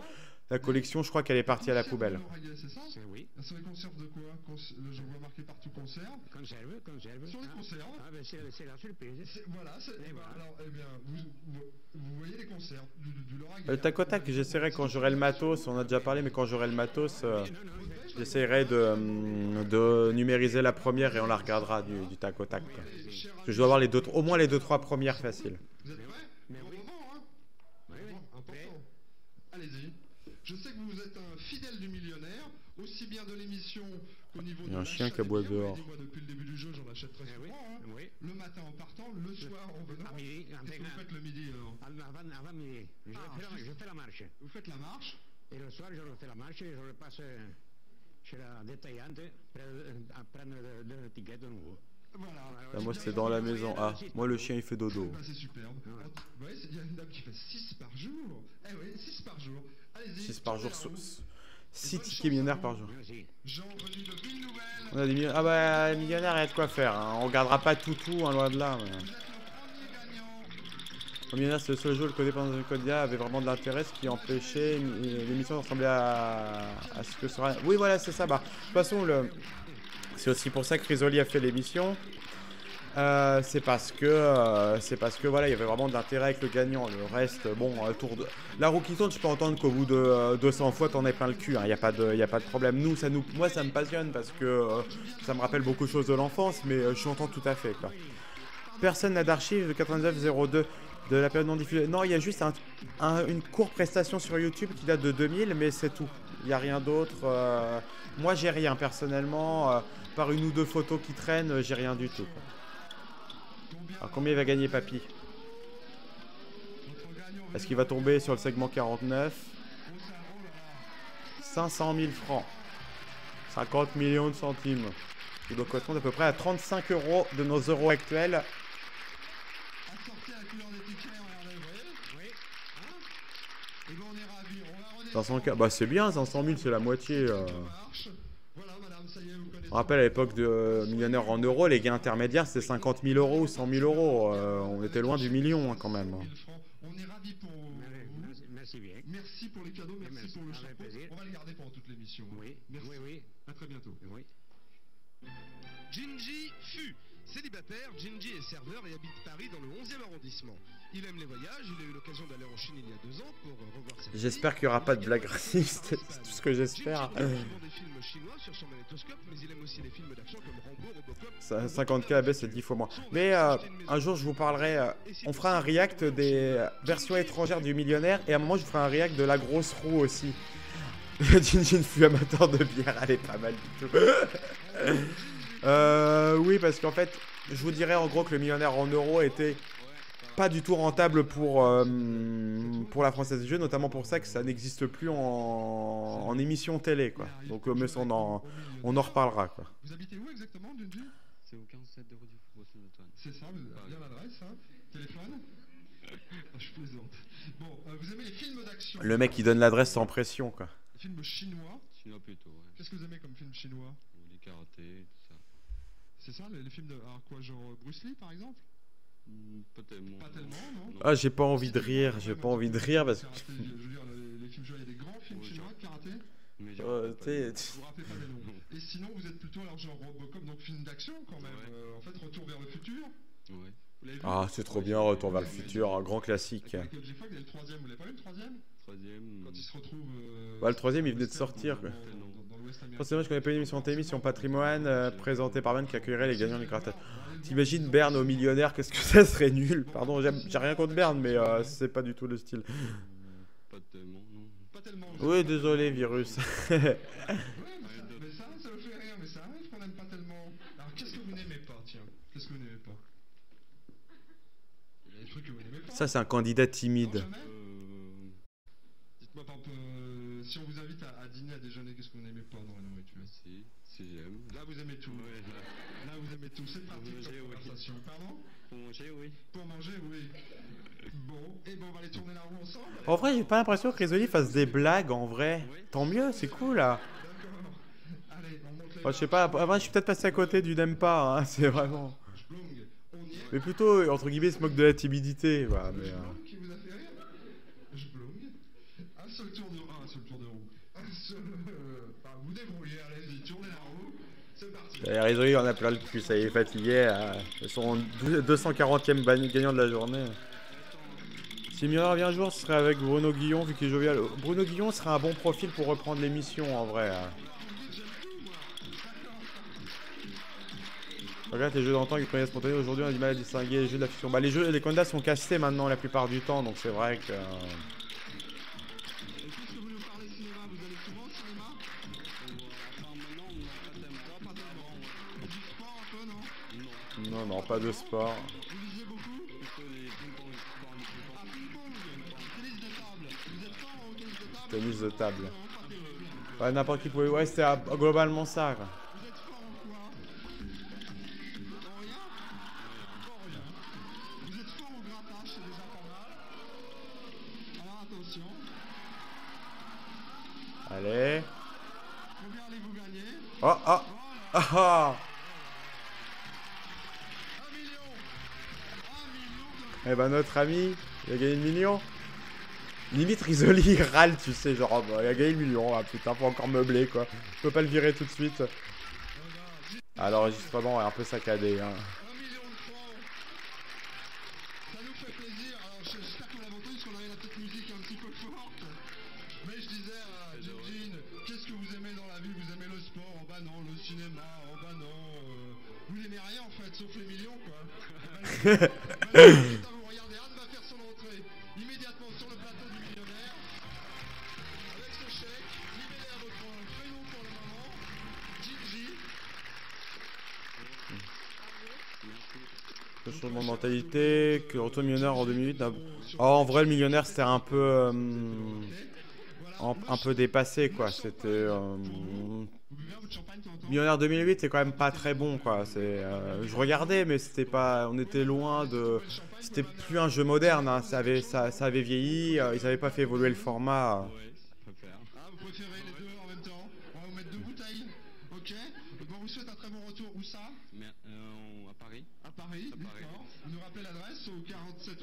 S1: la collection, je crois qu'elle est partie à la poubelle.
S7: C'est ça?
S8: Oui.
S7: C'est les conserves de quoi? Je vois marqué partout conserve.
S8: Conserve.
S7: Sur les conserves.
S8: Ah, ben c'est la surprise.
S7: Voilà, alors, eh bien, vous voyez les conserves du Lauragais.
S1: Le tac au tac, j'essaierai quand j'aurai le matos, on a déjà parlé, mais quand j'aurai le matos, j'essaierai de numériser la première et on la regardera du tac au tac. Quoi. Parce que je dois avoir au moins les 2-3 premières faciles.
S7: Vous êtes prêts?
S8: Mais
S7: Bon
S8: oui.
S7: moment, hein?
S8: Oui.
S7: Important. Allez-y. Je sais que vous êtes un fidèle du millionnaire, aussi bien de l'émission qu'au niveau de
S1: Il y a un
S7: l'achat
S1: chien qui
S7: des
S1: aboie
S7: billets.
S1: dehors.
S7: Moi, depuis le début du jeu, j'en achète très souvent.
S8: Oui.
S7: Hein.
S8: Oui.
S7: Le matin en partant, le soir en venant.
S8: À midi.
S7: Qu'est-ce que vous faites le midi alors?
S8: Avant midi. Je fais la marche.
S7: Vous faites la marche.
S8: Et le soir, je refais la marche et je repasse chez la détaillante à prendre le ticket de nouveau.
S7: Voilà.
S1: Ah, moi, c'est dans la maison. Ah, moi, le chien, il fait dodo.
S7: Bah, c'est superbe. Vous voyez, il y a une dame qui fait 6 par jour. Eh oui, 6 par jour. Allez-y.
S1: 6 par jour,
S7: tournez en roue.
S1: 6 tickets millionnaires par jour.
S8: Merci.
S7: Jean venu de Ville Nouvelle.
S1: On a des millionnaires. Ah bah, millionnaire, il y a de quoi faire. Hein. On regardera pas tout, hein, loin de là. Mais...
S7: Vous êtes le premier gagnant.
S1: Le millionnaire, c'est le seul jeu, le codé pendant le Codia avait vraiment de l'intérêt, ce qui empêchait l'émission de ressembler à ce que sera. Oui, voilà, c'est ça. Bah, de toute façon, c'est aussi pour ça que Risoli a fait l'émission. C'est parce que voilà, il y avait vraiment de l'intérêt avec le gagnant. Le reste, bon, la roue qui tourne, je peux entendre qu'au bout de 200 fois, t'en aies plein le cul. Il n'y a pas de problème. Moi, ça me passionne parce que ça me rappelle beaucoup de choses de l'enfance, mais je l'entends tout à fait. Quoi. Personne n'a d'archives de 9902 de la période non diffusée. Non, il y a juste une courte prestation sur YouTube qui date de 2000, mais c'est tout. Il n'y a rien d'autre. Moi, j'ai rien personnellement. Par une ou deux photos qui traînent, j'ai rien du tout. Alors, combien il va gagner, papy? Est-ce qu'il va tomber sur le segment 49? 500 000 francs. 50 millions de centimes. Il doit correspondre à peu près à 35 euros de nos euros actuels. Bah c'est bien, 500 000 c'est la moitié. On rappelle à l'époque de Millionnaire en euros, les gains intermédiaires c'était 50 000 euros ou 100 000 euros. On était loin du million hein, quand même.
S7: On est ravis pour vous.
S8: Merci bien.
S7: Merci pour les cadeaux, merci pour le chapeau. On va le garder pendant toute l'émission.
S8: Oui,
S7: merci.
S8: oui.
S7: À très bientôt.
S8: Oui.
S9: Ginji Fu. Célibataire, Ginji est serveur et habite Paris dans le 11e arrondissement. Il aime les voyages, il a eu l'occasion d'aller en Chine il y a 2 ans pour revoir sa famille.
S1: J'espère qu'il n'y aura pas de blague raciste, c'est tout ce que j'espère.
S9: Ginji regarde souvent des films chinois sur son magnétoscope, mais il aime aussi les films d'action comme Rambo, Robocop.
S1: 50K à baisse, c'est 10 fois moins. Mais un jour, je vous parlerai. On fera un react des versions étrangères du Millionnaire. Et à un moment, je ferai un react de la grosse roue aussi. Jinjin fut amateur de bière, elle est pas mal du tout. Oui, parce qu'en fait, je vous dirais en gros que le Millionnaire en euros était pas du tout rentable pour la Française du Jeu, notamment pour ça que ça n'existe plus en émission télé, quoi. Donc, mais on en reparlera, quoi.
S7: Vous habitez où exactement, Junji?
S10: C'est au 47 de rue du Faubourg-Saint-Antoine.
S7: C'est ça, vous avez bien l'adresse, hein? Téléphone? Je plaisante. Bon, vous aimez les films d'action?
S1: Le mec, il donne l'adresse sans pression, quoi.
S7: Les films chinois?
S10: Chinois plutôt, ouais.
S7: Qu'est-ce que vous aimez comme film chinois?
S10: Les karatés, tout ça.
S7: C'est ça, les films de... Alors quoi, genre Bruce Lee, par exemple?
S10: Pas tellement.
S7: Pas tellement, non?
S1: Ah, j'ai pas envie de rire, parce que...
S7: Je veux dire, les films chinois, il y a des grands films chinois de karaté?
S10: Mais
S7: vous vous rappelez pas des noms. Et sinon, vous êtes plutôt alors genre Robocop, donc film d'action quand même. En fait, Retour vers le futur.
S10: Ouais.
S1: Ah, c'est trop bien, Retour vers le futur, un grand classique.
S7: Michael J. Fox, il y a le troisième, vous l'avez pas vu le troisième? Quand il se retrouve...
S1: Bah, le troisième, il venait de sortir, quoi. C'est dommage qu'on n'ait pas une émission télé, émission patrimoine présentée par Ben qui accueillerait les gagnants du gratte. T'imagines Berne au Millionnaire, qu'est-ce que ça serait nul? Pardon, j'ai rien contre Berne, mais c'est pas du tout le style.
S10: Pas tellement, non.
S7: Pas tellement.
S1: Oui, désolé, virus.
S7: Ouais, mais ça me fait rire, mais ça arrive qu'on n'aime pas tellement. Alors, qu'est-ce que vous n'aimez pas, tiens? Qu'est-ce que vous n'aimez pas? Il y a des trucs que vous n'aimez pas.
S1: Ça, c'est un candidat timide.
S7: Dites-moi, par exemple, si on vous invite à dîner, à déjeuner, qu'est-ce que vous n'aimez pas dans la nourriture?
S10: Si j'aime.
S7: Là, vous aimez tout.
S10: Ouais,
S7: là, vous aimez tout. C'est parti pour la conversation. Pardon?
S10: Pour manger, oui.
S7: Pour manger, oui. Bon, et bon, on va aller tourner la roue ensemble.
S1: En vrai, j'ai pas l'impression que Risoli fasse des blagues, en vrai. Tant mieux, c'est cool, là.
S7: D'accord. Allez, on monte les...
S1: Enfin, je sais pas, après, je suis peut-être passé à côté du n'aime pas, hein, c'est vraiment... Mais plutôt, entre guillemets, il se moque de la timidité, voilà, mais...
S7: Qui vous a fait rire? Je blongue. Un seul tour de roue. Un seul tour de roue. Un seul... Enfin, vous débrouillez, allez-y, tournez la roue. C'est parti.
S1: Risoli, il en a plein le cul, ça y est, fatigué. Son 240e gagnant de la journée. Si Millionnaire revient un jour, ce serait avec Bruno Guillon, vu qu'il est jovial. Bruno Guillon serait un bon profil pour reprendre l'émission, en vrai. Regarde les jeux d'antan qui prenaient spontané, aujourd'hui on a du mal à distinguer les jeux de la fiction. Bah les jeux, les candidats sont cassés maintenant la plupart du temps, donc c'est vrai que...
S7: Qu'est-ce que vous nous parlez cinéma? Vous allez souvent au cinéma? Du sport un peu, non?
S1: Non, non, pas de sport.
S7: Vous lisez beaucoup? Ah, ping-pong. Tennis de table. Vous êtes fort au tennis de table?
S1: Tennis de table. Ouais, n'importe qui pouvait... Ouais, c'était globalement ça, quoi.
S7: Vous êtes fort en quoi? En rien? En rien. Vous êtes fort au grattage, c'est déjà pas mal. Alors attention.
S1: Allez.
S7: Combien allez-vous gagner?
S1: Oh, oh. Ah ah.
S7: 1 million. 1 million de...
S1: Eh ben notre ami, il a gagné le million. Limite Risoli il râle, tu sais, genre oh, bah, il a gagné le million, ah, putain, faut encore meubler quoi. Je peux pas le virer tout de suite. Ah, l'enregistrement est un peu saccadé. Hein.
S7: 1 million de francs. Ça nous fait plaisir. Alors j'espère que vous l'avez entendu parce qu'on avait la petite musique un petit peu forte. Mais je disais à Jinjin, qu'est-ce que vous aimez dans la vie? Vous aimez le sport? Oh bah non, le cinéma? Oh bah non. Vous n'aimez rien en fait, sauf les millions quoi. Vous regardez, Anne va faire son entrée immédiatement sur le plateau du Millionnaire. Avec ce chèques. Libérez à votre prénom pour le moment. Gingy.
S1: Changement de mentalité, que retour millionnaire en 2008. Oh, en vrai, le millionnaire, c'était un peu dépassé, quoi. C'était millionnaire 2008, c'est quand même pas très bon, quoi. Je regardais, mais c'était pas, on était loin de, c'était plus un jeu moderne, hein. Ça avait vieilli. Ils avaient pas fait évoluer le format.
S7: Vous préférez les deux en même temps. On va vous mettre deux bouteilles. Ok. Donc on vous souhaite un très bon retour. Où ça?
S10: À Paris.
S7: À Paris, d'accord. Vous nous rappelez l'adresse au 47.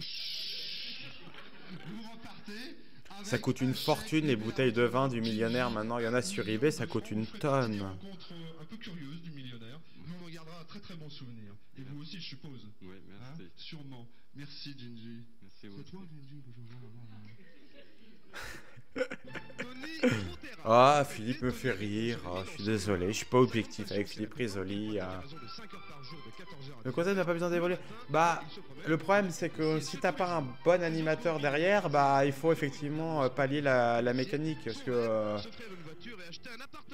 S7: Vous repartez.
S1: Ça coûte une fortune, les bouteilles de vin du millionnaire. Maintenant, il y en a sur eBay, ça coûte une tonne.
S7: Une rencontre un peu curieuse du millionnaire. Mais on en gardera un très très bon souvenir. Et vous aussi, je suppose.
S10: Oui, merci.
S7: Sûrement. Merci, Gingy.
S10: Merci
S7: C'est
S10: beaucoup.
S7: toi, Gingy, que je vois
S1: Ah, Philippe me fait rire. Ah, je suis désolé, je suis pas objectif avec Philippe Risoli. Le concept n'a pas besoin d'évoluer. Bah, le problème c'est que si t'as pas un bon animateur derrière, bah il faut effectivement pallier la mécanique, parce que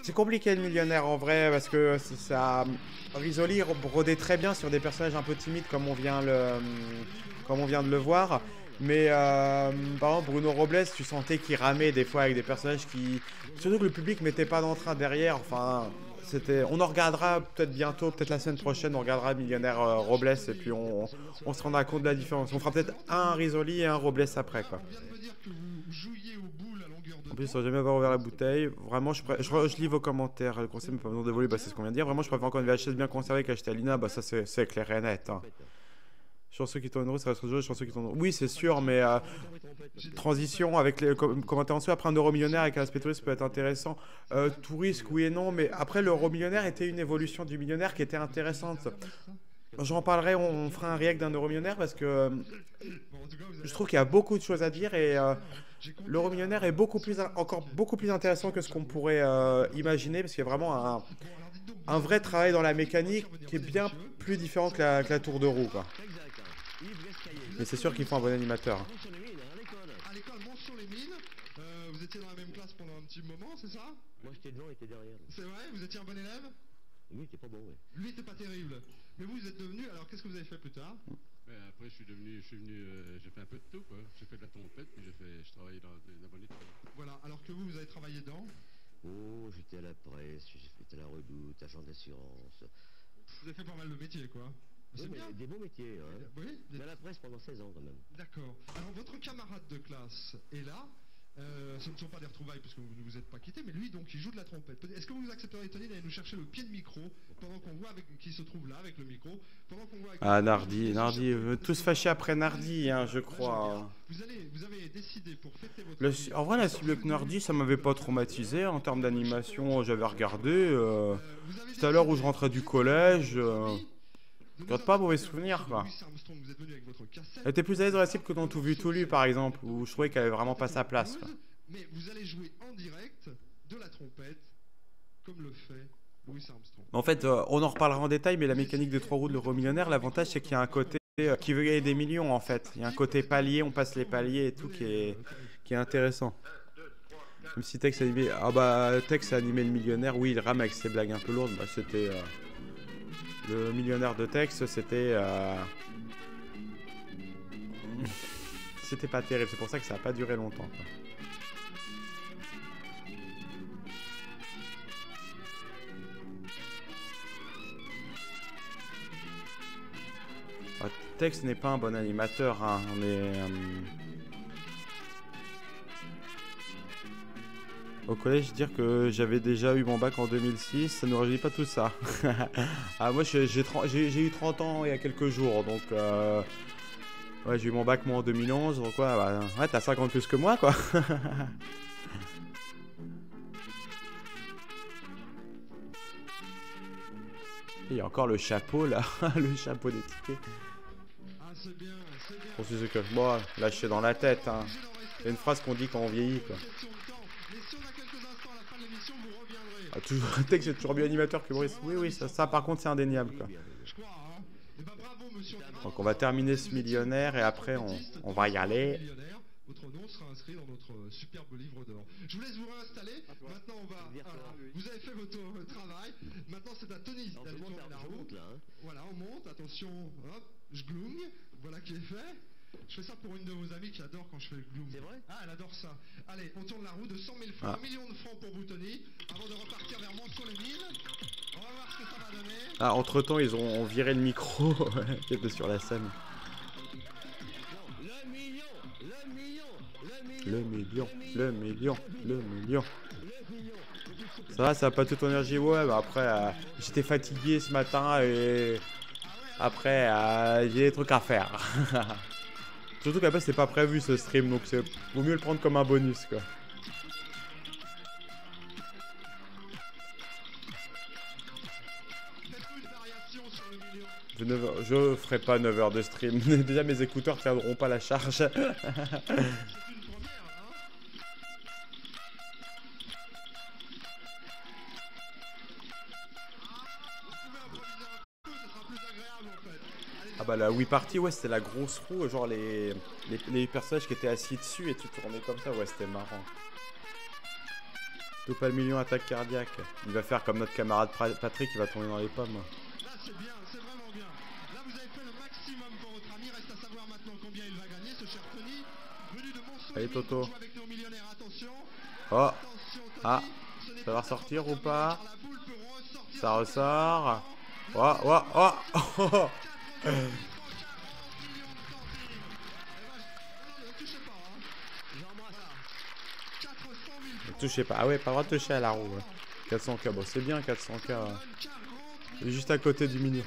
S1: c'est compliqué le millionnaire en vrai, parce que ça, Risoli brodait très bien sur des personnages un peu timides comme on vient de le voir. Mais par exemple Bruno Robles, tu sentais qu'il ramait des fois avec des personnages qui... Surtout que le public mettait pas d'entrain derrière. Enfin, on en regardera peut-être bientôt, peut-être la semaine prochaine, on regardera Millionnaire Robles et puis on se rendra compte de la différence. On fera peut-être un Risoli et un Robles après, quoi. En plus, sans jamais avoir ouvert la bouteille, vraiment, je lis vos commentaires. Le conseil, mais pas besoin d'évoluer, bah, c'est ce qu'on vient de dire. Vraiment, je préfère encore une VHS bien conservée qu'acheter à Lina, bah ça c'est clair et net, hein. Chanceux qui tournent une roue, ça reste joué, chanceux qui tournent. Oui, c'est sûr, mais transition avec les commentaires en dessous. Après, un euro millionnaire avec un aspect touriste peut être intéressant. Touriste, oui et non, mais après, l'euro millionnaire était une évolution du millionnaire qui était intéressante. J'en parlerai, on fera un react d'un euro millionnaire parce que je trouve qu'il y a beaucoup de choses à dire et l'euro millionnaire est encore beaucoup plus intéressant que ce qu'on pourrait imaginer, parce qu'il y a vraiment un vrai travail dans la mécanique qui est bien plus différent que la tour de roue, quoi. Mais c'est sûr qu'il faut un bon animateur.
S7: À l'école, Mons-sur-les-Mines, vous étiez dans la même classe pendant un petit moment, c'est ça?
S8: Moi j'étais devant, il était derrière.
S7: C'est vrai? Vous étiez un bon élève?
S8: Lui il était pas bon, oui.
S7: Lui était pas terrible. Mais vous êtes devenu, alors qu'est-ce que vous avez fait plus tard?
S10: Après, j'ai fait un peu de tout, quoi. J'ai fait de la trompette, puis je travaillais dans la bonne école.
S7: Voilà, alors que vous avez travaillé dans?
S8: Oh, j'étais à la presse, j'ai fait à la Redoute, agent d'assurance.
S7: Vous avez fait pas mal de métiers, quoi. C'est bien.
S8: Des beaux métiers, hein.
S7: Oui,
S8: Mais à la presse pendant 16 ans quand même.
S7: D'accord. Alors votre camarade de classe est là. Ce ne sont pas des retrouvailles puisque vous ne vous êtes pas quittés, mais lui donc il joue de la trompette. Est-ce que vous accepteriez, Tony, d'aller nous chercher le pied de micro pendant qu'on voit qui se trouve là avec le micro, pendant qu'on voit avec
S1: Nardi, tous fâchés après Nardi, hein, je crois.
S7: Vous avez décidé pour fêter votre...
S1: En vrai, la cible avec Nardi, ça m'avait pas traumatisé en termes d'animation. J'avais regardé. C'était à l'heure où je rentrais du collège. Je garde pas mauvais souvenirs, quoi. Elle était plus à l'aise dans la cible que dans Tout Vu Tout Lu, par exemple, où je trouvais qu'elle avait vraiment pas sa place, quoi.
S7: Mais vous allez jouer en direct de la trompette, comme le fait Louis Armstrong.
S1: En fait, on en reparlera en détail, mais la mécanique des 3 roues de l'euro millionnaire, l'avantage c'est qu'il y a un côté qui veut gagner des millions, en fait. Il y a un côté palier, on passe les paliers et tout, qui est intéressant. Même si Tex a animé... Ah bah, Tex a animé le millionnaire, oui, il rame avec ses blagues un peu lourdes, bah c'était... Le millionnaire de Tex, c'était... C'était pas terrible, c'est pour ça que ça a pas duré longtemps, quoi. Tex n'est pas un bon animateur, hein. Au collège, dire que j'avais déjà eu mon bac en 2006, ça ne rajeunit pas tout ça. Ah, moi, j'ai eu 30 ans il y a quelques jours, donc... Ouais, j'ai eu mon bac moi en 2011, donc ouais, t'as 50 plus que moi, quoi. Il y a encore le chapeau, là, le chapeau des tickets.
S7: C'est bien, c'est bien.
S1: Pour ceux que moi, lâché dans la tête, hein. C'est une phrase qu'on dit quand on vieillit, quoi. Ah, toujours, Tex est toujours mieux animateur que Maurice. Oui, ça par contre c'est indéniable, quoi. Donc on va terminer ce millionnaire et après on va y aller.
S7: votre nom sera inscrit dans notre superbe livre d'or. Je vous laisse vous réinstaller. Maintenant, on va. Vous avez fait votre travail. Maintenant, c'est à Tony d'aller tourner la roue. Voilà, on monte. Attention, hop, je gloogne. Voilà qui est fait. Je fais ça pour une de vos amies qui adore quand je fais le gloom. C'est vrai? Ah, elle adore ça. Allez, on tourne la roue de 100 000 francs, 1 million de francs pour vous, Tony, avant de repartir vers Mont-sur-les-Mines. On va voir ce que ça va donner.
S1: Ah, entre temps, ils ont viré le micro qui était sur la scène.
S4: Le million, le million,
S1: le million, le million, le million. Ça va pas toute ton énergie. Ouais, bah après, j'étais fatigué ce matin et après, j'ai des trucs à faire. Surtout qu'après c'est pas prévu ce stream, donc vaut mieux le prendre comme un bonus quoi. Je ferai pas 9 heures de stream. Déjà mes écouteurs tiendront pas la charge. Ah bah la Wii Party, ouais, c'était la grosse roue, genre les personnages qui étaient assis dessus et tu tournais comme ça, ouais, c'était marrant. Tout pas le million attaque cardiaque. Il va faire comme notre camarade Patrick, il va tourner dans les pommes.
S7: Là c'est bien, c'est vraiment bien. Là vous avez fait le maximum pour votre ami, reste à savoir maintenant combien il va gagner, ce cher Tony. Venu de Mont-sur-les-Mines.
S1: Allez Toto.
S7: Avec nos millionnaires, attention.
S1: Oh. Ah, ça va ressortir ou pas? Ça ressort. Oh, oh, oh, oh. Ne touchez pas. Ah ouais, pas le droit de toucher à la roue. 400K, bon c'est bien 400K. Il est juste à côté du mini.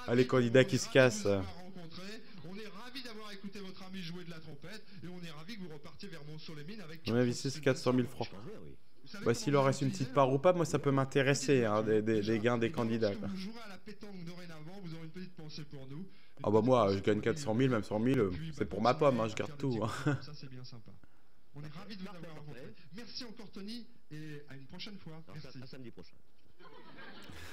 S1: Ah les candidats qui se cassent.
S7: On est ravis d'avoir écouté votre ami jouer de la trompette et on est ravis que vous repartiez vers Mont-sur-les-Mines avec.
S1: On a vu c'est 400 000 francs. Bah, s'il leur reste une petite part ou pas, moi ça peut m'intéresser, hein, des gains des candidats. Quoi. Ah bah moi je gagne 400 000, même 100 000, c'est pour ma pomme, hein, je garde tout. Hein.
S7: Ça c'est bien sympa. On est ravis de vous avoir rencontré. Merci encore Tony et à une prochaine fois. Merci.
S4: À samedi prochain.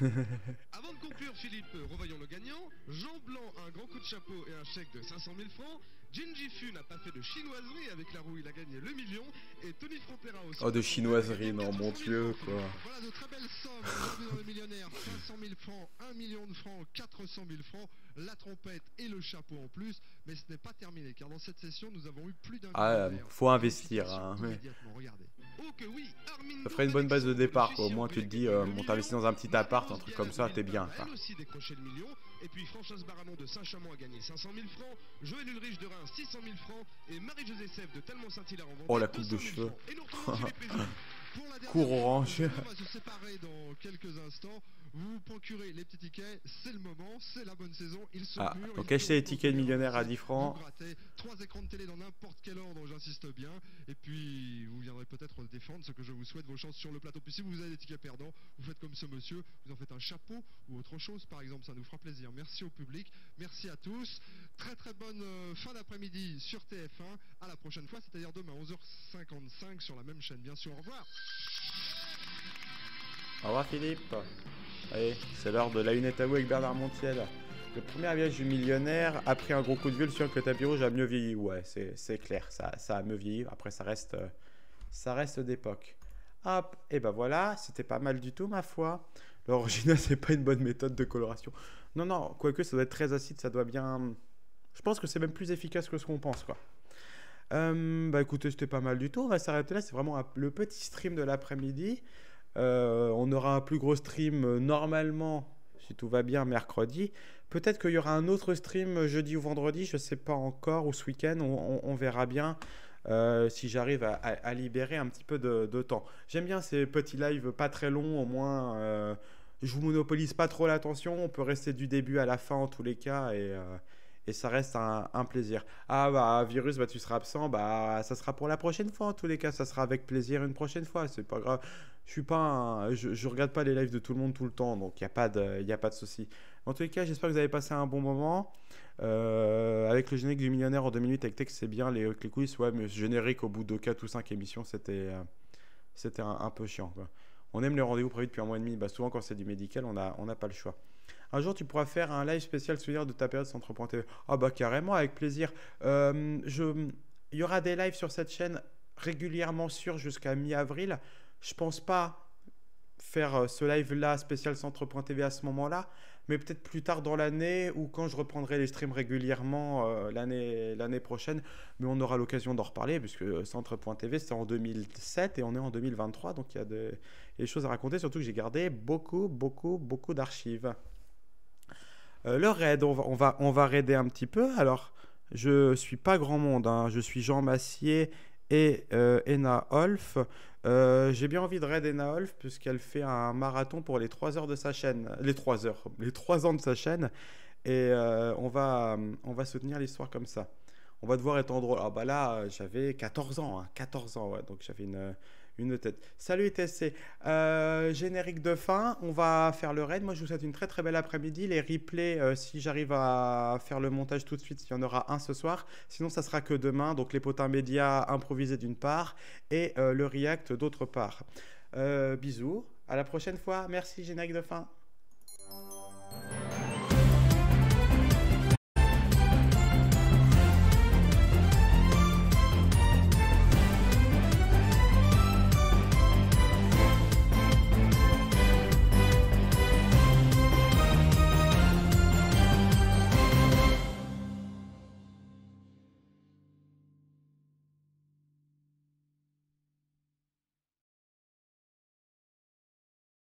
S9: Avant de conclure, Philippe, revoyons le gagnant. Jean Blanc a un grand coup de chapeau et un chèque de 500 000 francs. Jinji Fu n'a pas fait de chinoiserie avec la roue, il a gagné le million. Et Tony Frontera aussi.
S1: Oh, de chinoiserie, non, mon Dieu, quoi.
S7: Voilà de très belles sommes. Dans le millionnaire, 500 000 francs, 1 million de francs, 400 000 francs, la trompette et le chapeau en plus. Mais ce n'est pas terminé, car dans cette session, nous avons eu plus d'un.
S1: Ah, faut investir, hein. Mais... ça ferait une bonne base de départ, quoi. Au moins, tu te dis, bon, t'investis dans un petit appart, un truc comme ça, t'es bien, quoi.
S9: Elle aussi décroché le million. Et puis Françoise Baramon de Saint-Chamond a gagné 500 000 francs. Joël Ulrich de Reims 600 000 francs. Et Marie-Josée Sèvres de Talmont-Saint-Hilaire en
S1: Oh, la coupe de cheveux. Cours orange.
S7: On va se séparer dans quelques instants. Vous vous procurez les petits tickets, c'est le moment, c'est la bonne saison. Ils sont mûrs.
S1: Donc achetez les tickets de millionnaire à 10 francs.
S7: 3 écrans de télé dans n'importe quel ordre, j'insiste bien. Et puis vous viendrez peut-être défendre ce que je vous souhaite, vos chances sur le plateau. Puis si vous avez des tickets perdants, vous faites comme ce monsieur, vous en faites un chapeau ou autre chose par exemple, ça nous fera plaisir. Merci au public, merci à tous. Très très bonne fin d'après-midi sur TF1. À la prochaine fois, c'est-à-dire demain 11h55 sur la même chaîne. Bien sûr, au revoir.
S1: Au revoir Philippe. Allez, c'est l'heure de la lunette à vous avec Bernard Montiel. Le premier voyage du millionnaire a pris un gros coup de vieux, le sûr que le tapis rouge a mieux vieilli. Ouais, c'est clair, ça a mieux vieilli. Après, ça reste d'époque. Hop, et ben voilà, c'était pas mal du tout, ma foi. L'original, c'est pas une bonne méthode de coloration. Non, non, quoique ça doit être très acide, ça doit bien... Je pense que c'est même plus efficace que ce qu'on pense, quoi. Bah écoutez, c'était pas mal du tout. On va s'arrêter là, c'est vraiment le petit stream de l'après-midi. On aura un plus gros stream normalement, si tout va bien, mercredi. Peut-être qu'il y aura un autre stream jeudi ou vendredi, je ne sais pas encore, ou ce week-end, on verra bien si j'arrive à libérer un petit peu de temps. J'aime bien ces petits lives pas très longs, au moins je vous monopolise pas trop l'attention, on peut rester du début à la fin en tous les cas et ça reste un plaisir. Ah bah Virus, bah tu seras absent, bah ça sera pour la prochaine fois en tous les cas, ça sera avec plaisir une prochaine fois, c'est pas grave. Je regarde pas les lives de tout le monde tout le temps, donc il n'y a pas de souci. En tous les cas, j'espère que vous avez passé un bon moment. Avec le générique du millionnaire en 2 minutes avec texte, c'est bien. Les coulisses, ouais, mais ce générique au bout de 4 ou 5 émissions, c'était un peu chiant, quoi. On aime les rendez-vous prévus depuis un mois et demi. Bah, souvent, quand c'est du médical, on n'a pas le choix. Un jour, tu pourras faire un live spécial souvenir de ta période Centre.tv. Ah bah carrément, avec plaisir. Il y aura des lives sur cette chaîne régulièrement jusqu'à mi-avril. Je pense pas faire ce live-là spécial Centre.tv à ce moment-là, mais peut-être plus tard dans l'année ou quand je reprendrai les streams régulièrement l'année prochaine. Mais on aura l'occasion d'en reparler puisque Centre.tv c'était en 2007 et on est en 2023, donc il y a des choses à raconter, surtout que j'ai gardé beaucoup d'archives. Le raid, on va raider un petit peu. Alors, je suis pas grand monde, hein. Je suis Jean Massier et Ena Olf. J'ai bien envie de raid Ena Olf puisqu'elle fait un marathon pour les 3 heures de sa chaîne. Les 3 ans de sa chaîne. Et on va soutenir l'histoire comme ça. On va devoir être en drôle. Ah bah là, j'avais 14 ans. Hein, 14 ans, ouais. Donc j'avais une tête. Salut TSC. Générique de fin. On va faire le raid. Moi, je vous souhaite une très très belle après-midi. Les replays, si j'arrive à faire le montage tout de suite, il y en aura un ce soir. Sinon, ça sera que demain. Donc, les potins médias improvisés d'une part et le react d'autre part. Bisous. À la prochaine fois. Merci, générique de fin.